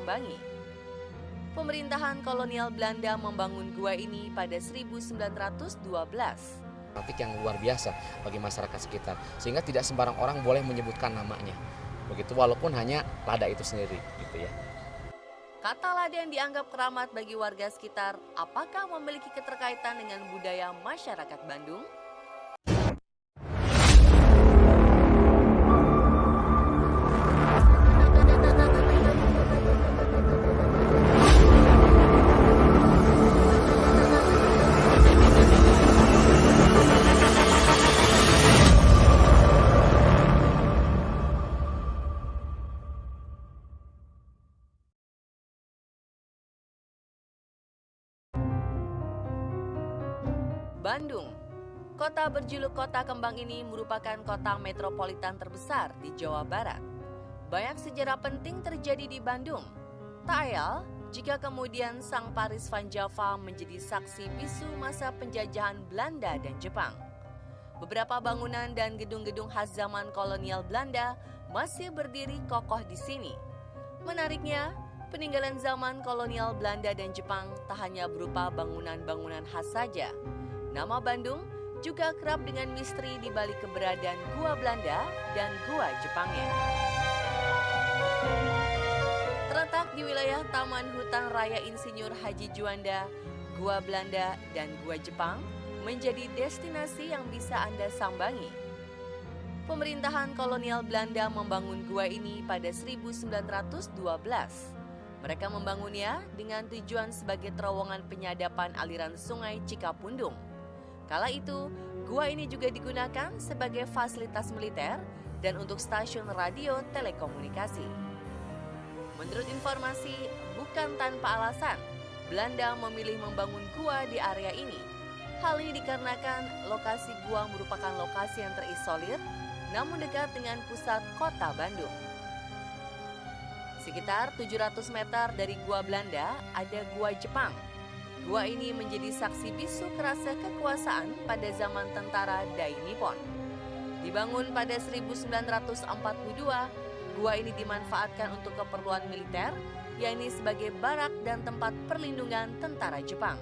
sambangi. Pemerintahan kolonial Belanda membangun gua ini pada 1912. Fanatik yang luar biasa bagi masyarakat sekitar, sehingga tidak sembarang orang boleh menyebutkan namanya. Begitu, walaupun hanya lada itu sendiri, gitu ya. Kata lada yang dianggap keramat bagi warga sekitar, apakah memiliki keterkaitan dengan budaya masyarakat Bandung? Bandung, kota berjuluk Kota Kembang ini merupakan kota metropolitan terbesar di Jawa Barat. Banyak sejarah penting terjadi di Bandung. Tak ayal jika kemudian Sang Paris van Java menjadi saksi bisu masa penjajahan Belanda dan Jepang. Beberapa bangunan dan gedung-gedung khas zaman kolonial Belanda masih berdiri kokoh di sini. Menariknya, peninggalan zaman kolonial Belanda dan Jepang tak hanya berupa bangunan-bangunan khas saja. Nama Bandung juga kerap dengan misteri di balik keberadaan gua Belanda dan gua Jepangnya. Terletak di wilayah Taman Hutan Raya Insinyur Haji Juanda, gua Belanda dan gua Jepang menjadi destinasi yang bisa Anda sambangi. Pemerintahan kolonial Belanda membangun gua ini pada 1912. Mereka membangunnya dengan tujuan sebagai terowongan penyadapan aliran sungai Cikapundung. Kala itu, gua ini juga digunakan sebagai fasilitas militer dan untuk stasiun radio telekomunikasi. Menurut informasi, bukan tanpa alasan, Belanda memilih membangun gua di area ini. Hal ini dikarenakan lokasi gua merupakan lokasi yang terisolir, namun dekat dengan pusat kota Bandung. Sekitar 700 meter dari gua Belanda ada gua Jepang. Gua ini menjadi saksi bisu kerasa kekuasaan pada zaman tentara Dai Nippon. Dibangun pada 1942, gua ini dimanfaatkan untuk keperluan militer, yakni sebagai barak dan tempat perlindungan tentara Jepang.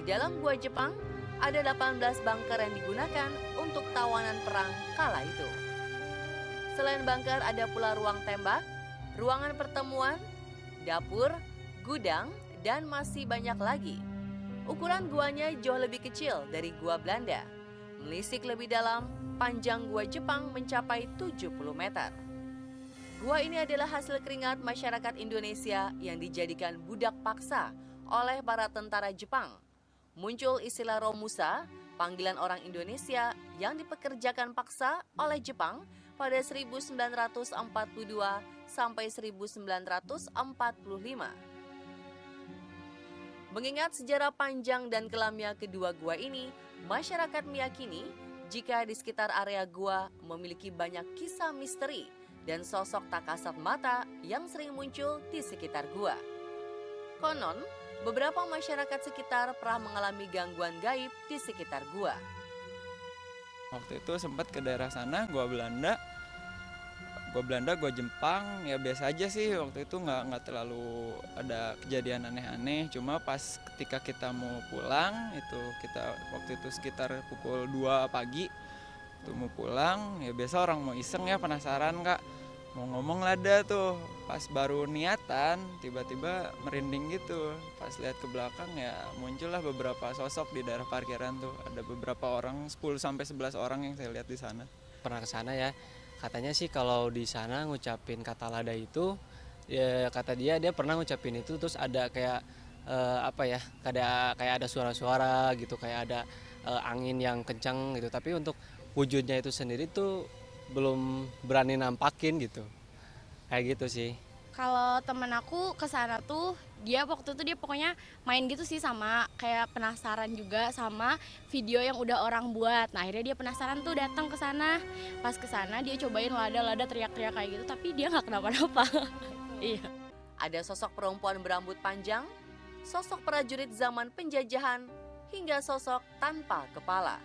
Di dalam gua Jepang, ada 18 bunker yang digunakan untuk tawanan perang kala itu. Selain bunker ada pula ruang tembak, ruangan pertemuan, dapur, gudang, dan masih banyak lagi. Ukuran guanya jauh lebih kecil dari gua Belanda. Melisik lebih dalam, panjang gua Jepang mencapai 70 meter. Gua ini adalah hasil keringat masyarakat Indonesia yang dijadikan budak paksa oleh para tentara Jepang. Muncul istilah Romusa, panggilan orang Indonesia yang dipekerjakan paksa oleh Jepang pada 1942 sampai 1945. Mengingat sejarah panjang dan kelamnya kedua gua ini, masyarakat meyakini jika di sekitar area gua memiliki banyak kisah misteri dan sosok tak kasat mata yang sering muncul di sekitar gua. Konon, beberapa masyarakat sekitar pernah mengalami gangguan gaib di sekitar gua. Waktu itu sempat ke daerah sana, gua Belanda, gua Jepang, ya biasa aja sih. Waktu itu nggak terlalu ada kejadian aneh-aneh. Cuma pas ketika kita mau pulang, waktu itu sekitar pukul 2 pagi, itu mau pulang, ya biasa orang mau iseng ya, penasaran Kak, mau ngomong lada tuh. Pas baru niatan, tiba-tiba merinding gitu. Pas lihat ke belakang ya muncullah beberapa sosok di daerah parkiran tuh. Ada beberapa orang, 10-11 orang yang saya lihat di sana. Pernah ke sana ya. Katanya sih kalau di sana ngucapin kata lada itu, ya kata dia pernah ngucapin itu terus ada kayak kayak ada suara-suara gitu, kayak ada angin yang kencang gitu. Tapi untuk wujudnya itu sendiri tuh belum berani nampakin gitu. Kayak gitu sih. Kalau temen aku ke sana tuh, waktu itu dia pokoknya main gitu sih, sama kayak penasaran juga sama video yang udah orang buat. Nah, akhirnya dia penasaran tuh datang ke sana. Pas ke sana dia cobain lada teriak-teriak kayak gitu, tapi dia nggak kenapa-napa. Iya. Ada sosok perempuan berambut panjang, sosok prajurit zaman penjajahan, hingga sosok tanpa kepala.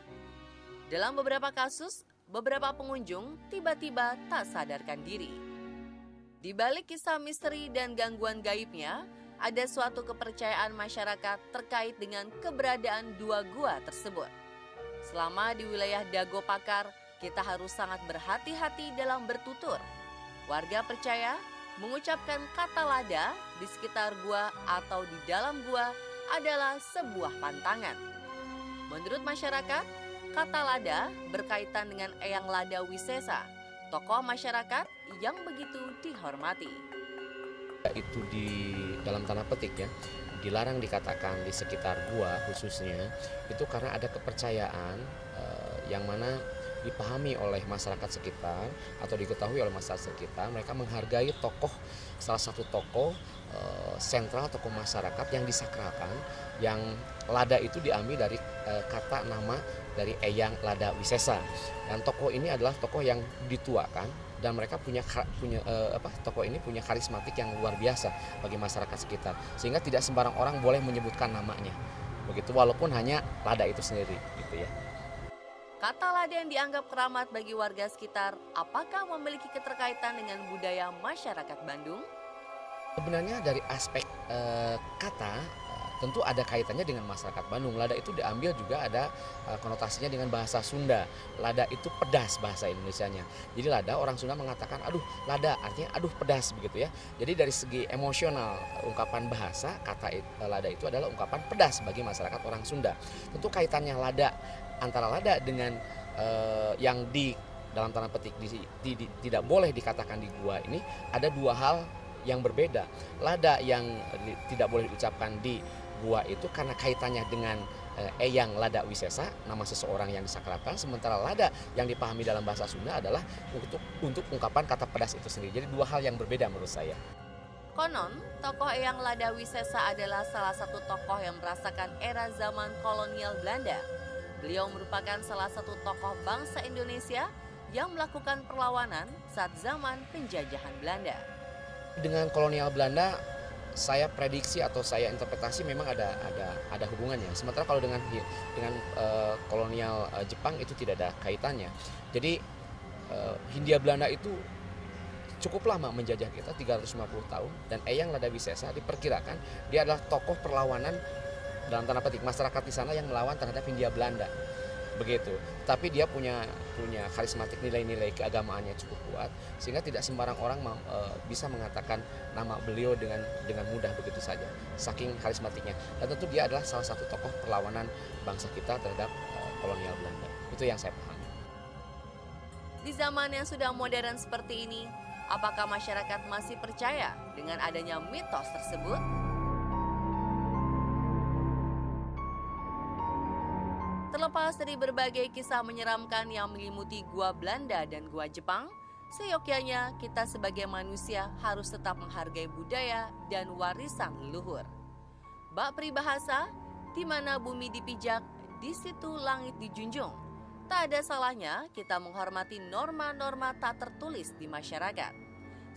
Dalam beberapa kasus, beberapa pengunjung tiba-tiba tak sadarkan diri. Di balik kisah misteri dan gangguan gaibnya, ada suatu kepercayaan masyarakat terkait dengan keberadaan dua gua tersebut. Selama di wilayah Dago Pakar, kita harus sangat berhati-hati dalam bertutur. Warga percaya mengucapkan kata lada di sekitar gua atau di dalam gua adalah sebuah pantangan. Menurut masyarakat, kata lada berkaitan dengan Eyang Lada Wisesa, tokoh masyarakat yang begitu dihormati. Itu di dalam tanda petik ya, dilarang dikatakan di sekitar gua khususnya, itu karena ada kepercayaan yang mana dipahami oleh masyarakat sekitar atau diketahui oleh masyarakat sekitar. Mereka menghargai tokoh, salah satu tokoh sentral, tokoh masyarakat yang disakralkan, yang lada itu diambil dari kata nama dari Eyang Lada Wisesa. Dan tokoh ini adalah tokoh yang dituakan dan mereka tokoh ini punya karismatik yang luar biasa bagi masyarakat sekitar, sehingga tidak sembarang orang boleh menyebutkan namanya. Begitu, walaupun hanya lada itu sendiri gitu ya. Kata lada yang dianggap keramat bagi warga sekitar, apakah memiliki keterkaitan dengan budaya masyarakat Bandung? Sebenarnya dari aspek kata tentu ada kaitannya dengan masyarakat Bandung. Lada itu diambil juga ada konotasinya dengan bahasa Sunda. Lada itu pedas bahasa Indonesianya. Jadi lada, orang Sunda mengatakan aduh lada, artinya aduh pedas begitu ya. Jadi dari segi emosional ungkapan bahasa, kata lada itu adalah ungkapan pedas bagi masyarakat orang Sunda. Tentu kaitannya lada, antara lada dengan yang di dalam tanda petik tidak boleh dikatakan di gua ini, ada dua hal yang berbeda. Lada yang tidak boleh diucapkan di gua itu karena kaitannya dengan Eyang Lada Wisesa, nama seseorang yang disakralkan, sementara lada yang dipahami dalam bahasa Sunda adalah untuk ungkapan kata pedas itu sendiri. Jadi dua hal yang berbeda menurut saya. Konon, tokoh Eyang Lada Wisesa adalah salah satu tokoh yang merasakan era zaman kolonial Belanda. Beliau merupakan salah satu tokoh bangsa Indonesia yang melakukan perlawanan saat zaman penjajahan Belanda. Dengan kolonial Belanda, saya prediksi atau saya interpretasi memang ada hubungannya. Sementara kalau dengan kolonial Jepang itu tidak ada kaitannya. Jadi Hindia Belanda itu cukup lama menjajah kita, 350 tahun, dan Eyang Lada Wisesa diperkirakan dia adalah tokoh perlawanan dalam tanda petik masyarakat di sana yang melawan terhadap Hindia Belanda. Begitu. Tapi dia punya karismatik, nilai-nilai keagamaannya cukup kuat sehingga tidak sembarang orang bisa mengatakan nama beliau dengan mudah begitu saja, saking karismatiknya. Dan tentu dia adalah salah satu tokoh perlawanan bangsa kita terhadap kolonial Belanda. Itu yang saya pahami. Di zaman yang sudah modern seperti ini, apakah masyarakat masih percaya dengan adanya mitos tersebut? Terlepas dari berbagai kisah menyeramkan yang menyelimuti gua Belanda dan gua Jepang, seyogyanya kita sebagai manusia harus tetap menghargai budaya dan warisan leluhur. Bak peribahasa, di mana bumi dipijak, di situ langit dijunjung. Tak ada salahnya kita menghormati norma-norma tak tertulis di masyarakat.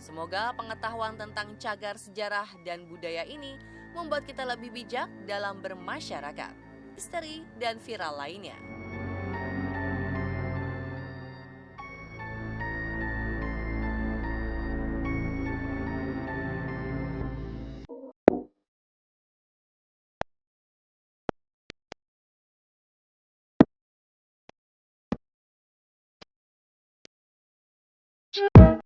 Semoga pengetahuan tentang cagar sejarah dan budaya ini membuat kita lebih bijak dalam bermasyarakat, misteri, dan viral lainnya.